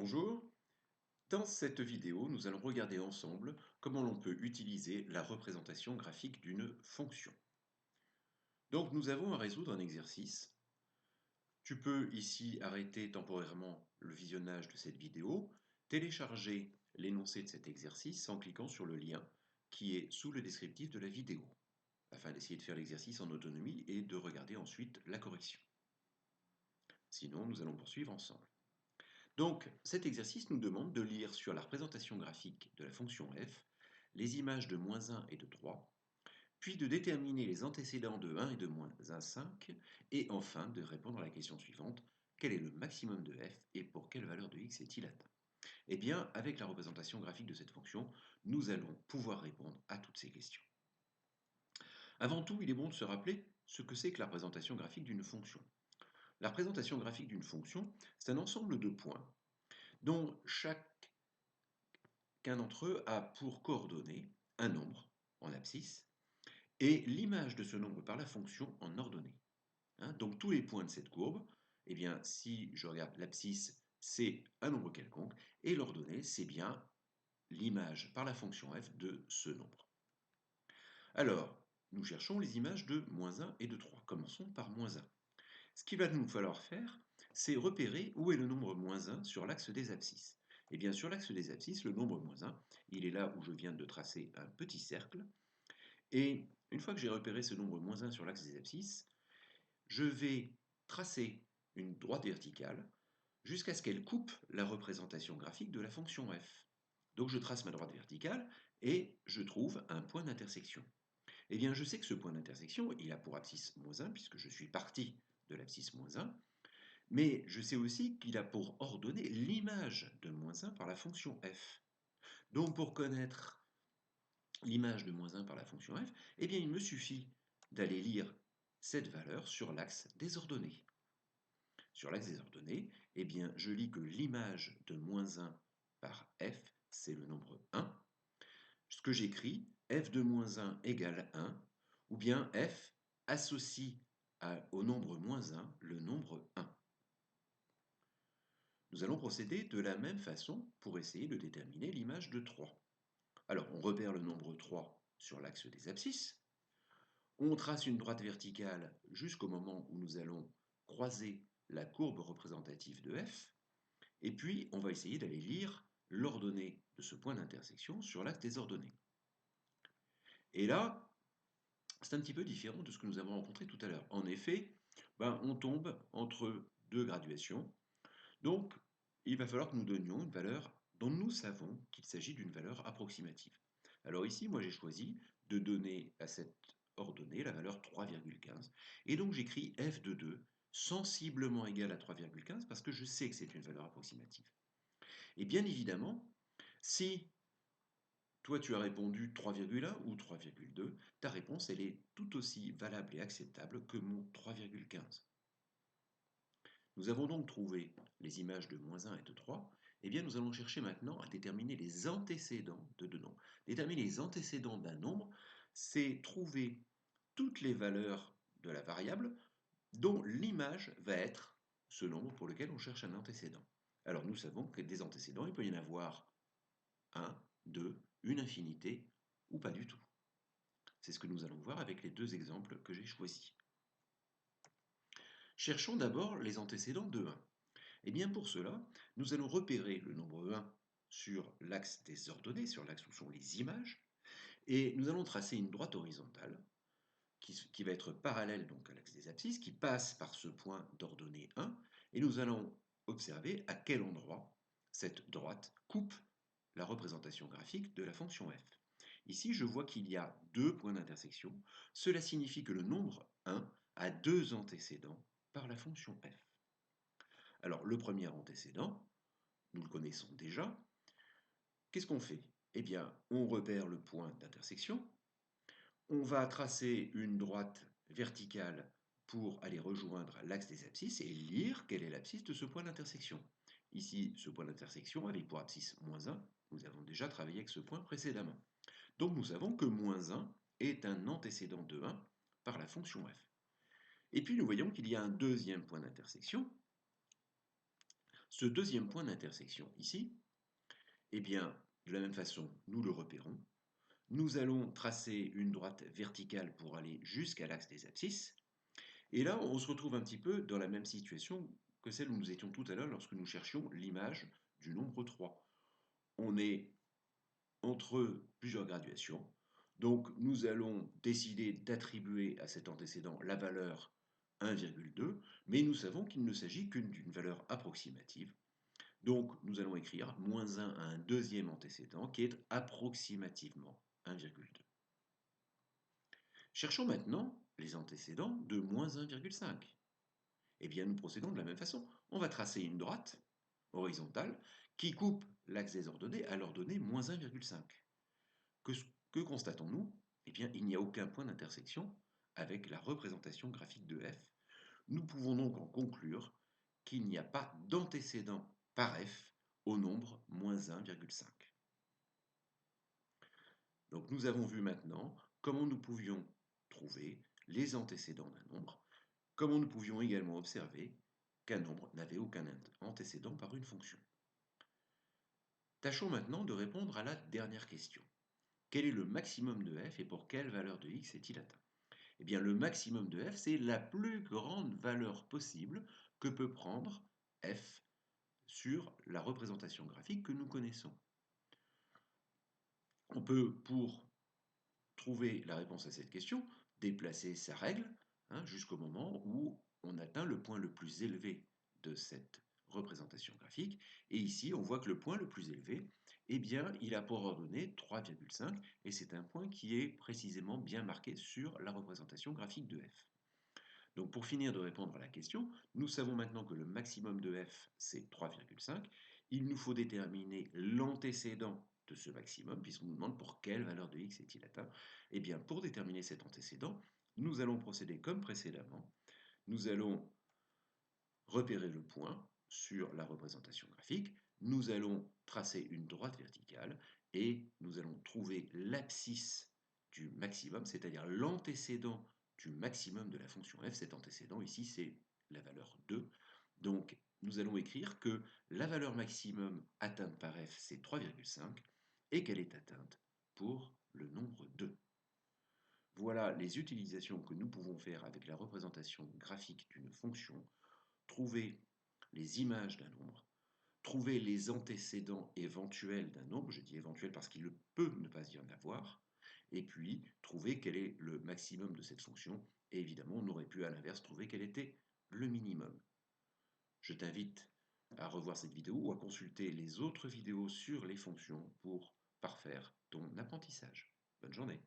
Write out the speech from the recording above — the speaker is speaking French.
Bonjour, dans cette vidéo, nous allons regarder ensemble comment l'on peut utiliser la représentation graphique d'une fonction. Donc nous avons à résoudre un exercice. Tu peux ici arrêter temporairement le visionnage de cette vidéo, télécharger l'énoncé de cet exercice en cliquant sur le lien qui est sous le descriptif de la vidéo, afin d'essayer de faire l'exercice en autonomie et de regarder ensuite la correction. Sinon, nous allons poursuivre ensemble. Donc, cet exercice nous demande de lire sur la représentation graphique de la fonction f les images de -1 et de 3, puis de déterminer les antécédents de 1 et de -5, et enfin de répondre à la question suivante, quel est le maximum de f et pour quelle valeur de x est-il atteint? Eh bien, avec la représentation graphique de cette fonction, nous allons pouvoir répondre à toutes ces questions. Avant tout, il est bon de se rappeler ce que c'est que la représentation graphique d'une fonction. La représentation graphique d'une fonction, c'est un ensemble de points dont chacun d'entre eux a pour coordonnée un nombre en abscisse et l'image de ce nombre par la fonction en ordonnée. Donc tous les points de cette courbe, eh bien, si je regarde l'abscisse, c'est un nombre quelconque, et l'ordonnée, c'est bien l'image par la fonction f de ce nombre. Alors, nous cherchons les images de -1 et de 3. Commençons par -1. Ce qu'il va nous falloir faire, c'est repérer où est le nombre -1 sur l'axe des abscisses. Et bien sur l'axe des abscisses, le nombre -1, il est là où je viens de tracer un petit cercle. Et une fois que j'ai repéré ce nombre -1 sur l'axe des abscisses, je vais tracer une droite verticale jusqu'à ce qu'elle coupe la représentation graphique de la fonction f. Donc je trace ma droite verticale et je trouve un point d'intersection. Eh bien je sais que ce point d'intersection, il a pour abscisse -1 puisque je suis parti de l'abscisse -1, mais je sais aussi qu'il a pour ordonnée l'image de -1 par la fonction f. Donc pour connaître l'image de -1 par la fonction f, eh bien il me suffit d'aller lire cette valeur sur l'axe des ordonnées. Sur l'axe des ordonnées, eh bien je lis que l'image de -1 par f, c'est le nombre 1. Ce que j'écris, f de -1 égale 1, ou bien f associe au nombre -1 le nombre 1. Nous allons procéder de la même façon pour essayer de déterminer l'image de 3. Alors, on repère le nombre 3 sur l'axe des abscisses, on trace une droite verticale jusqu'au moment où nous allons croiser la courbe représentative de f, et puis on va essayer d'aller lire l'ordonnée de ce point d'intersection sur l'axe des ordonnées. Et là, c'est un petit peu différent de ce que nous avons rencontré tout à l'heure. En effet, on tombe entre deux graduations, donc il va falloir que nous donnions une valeur dont nous savons qu'il s'agit d'une valeur approximative. Alors ici, moi j'ai choisi de donner à cette ordonnée la valeur 3,15, et donc j'écris f de 2 sensiblement égal à 3,15 parce que je sais que c'est une valeur approximative. Et bien évidemment, si toi tu as répondu 3,1 ou 3,2, ta réponse elle est tout aussi valable et acceptable que mon 3,15. Nous avons donc trouvé les images de -1 et de 3, et bien nous allons chercher maintenant à déterminer les antécédents de deux nombres. Déterminer les antécédents d'un nombre, c'est trouver toutes les valeurs de la variable dont l'image va être ce nombre pour lequel on cherche un antécédent. Alors nous savons que des antécédents, il peut y en avoir un, deux, une infinité, ou pas du tout. C'est ce que nous allons voir avec les deux exemples que j'ai choisis. Cherchons d'abord les antécédents de 1. Et bien pour cela, nous allons repérer le nombre 1 sur l'axe des ordonnées, sur l'axe où sont les images, et nous allons tracer une droite horizontale qui va être parallèle donc à l'axe des abscisses, qui passe par ce point d'ordonnée 1, et nous allons observer à quel endroit cette droite coupe la représentation graphique de la fonction f. Ici, je vois qu'il y a deux points d'intersection. Cela signifie que le nombre 1 a deux antécédents par la fonction f. Alors, le premier antécédent, nous le connaissons déjà. Qu'est-ce qu'on fait? Eh bien, on repère le point d'intersection, on va tracer une droite verticale pour aller rejoindre l'axe des abscisses et lire quelle est l'abscisse de ce point d'intersection. Ici, ce point d'intersection avec pour abscisse -1, nous avons déjà travaillé avec ce point précédemment. Donc nous savons que -1 est un antécédent de 1 par la fonction f. Et puis nous voyons qu'il y a un deuxième point d'intersection. Ce deuxième point d'intersection ici, eh bien, de la même façon, nous le repérons. Nous allons tracer une droite verticale pour aller jusqu'à l'axe des abscisses. Et là, on se retrouve un petit peu dans la même situation que celle où nous étions tout à l'heure lorsque nous cherchions l'image du nombre 3. On est entre plusieurs graduations. Donc, nous allons décider d'attribuer à cet antécédent la valeur 1,2, mais nous savons qu'il ne s'agit qu'une d'une valeur approximative. Donc, nous allons écrire moins 1 à un deuxième antécédent qui est approximativement 1,2. Cherchons maintenant les antécédents de moins 1,5. Eh bien, nous procédons de la même façon. On va tracer une droite horizontale qui coupe l'axe des ordonnées à l'ordonnée moins 1,5. Que, que constatons-nous? Eh bien, il n'y a aucun point d'intersection avec la représentation graphique de f. Nous pouvons donc en conclure qu'il n'y a pas d'antécédent par f au nombre moins 1,5. Donc nous avons vu maintenant comment nous pouvions trouver les antécédents d'un nombre, comment nous pouvions également observer qu'un nombre n'avait aucun antécédent par une fonction. Tâchons maintenant de répondre à la dernière question. Quel est le maximum de f et pour quelle valeur de x est-il atteint? Eh bien, le maximum de f, c'est la plus grande valeur possible que peut prendre f sur la représentation graphique que nous connaissons. On peut, pour trouver la réponse à cette question, déplacer sa règle jusqu'au moment où on atteint le point le plus élevé de cette représentation graphique. Et ici, on voit que le point le plus élevé, eh bien, il a pour ordonnée 3,5, et c'est un point qui est précisément bien marqué sur la représentation graphique de f. Donc pour finir de répondre à la question, nous savons maintenant que le maximum de f, c'est 3,5. Il nous faut déterminer l'antécédent de ce maximum, puisqu'on nous demande pour quelle valeur de x est-il atteint. Eh bien, pour déterminer cet antécédent, nous allons procéder comme précédemment. Nous allons repérer le point sur la représentation graphique, nous allons tracer une droite verticale et nous allons trouver l'abscisse du maximum, c'est-à-dire l'antécédent du maximum de la fonction f. Cet antécédent ici, c'est la valeur 2. Donc, nous allons écrire que la valeur maximum atteinte par f, c'est 3,5 et qu'elle est atteinte pour le nombre 2. Voilà les utilisations que nous pouvons faire avec la représentation graphique d'une fonction. Trouver les images d'un nombre, trouver les antécédents éventuels d'un nombre, je dis éventuel parce qu'il peut ne pas y en avoir, et puis trouver quel est le maximum de cette fonction, et évidemment on aurait pu à l'inverse trouver quel était le minimum. Je t'invite à revoir cette vidéo ou à consulter les autres vidéos sur les fonctions pour parfaire ton apprentissage. Bonne journée.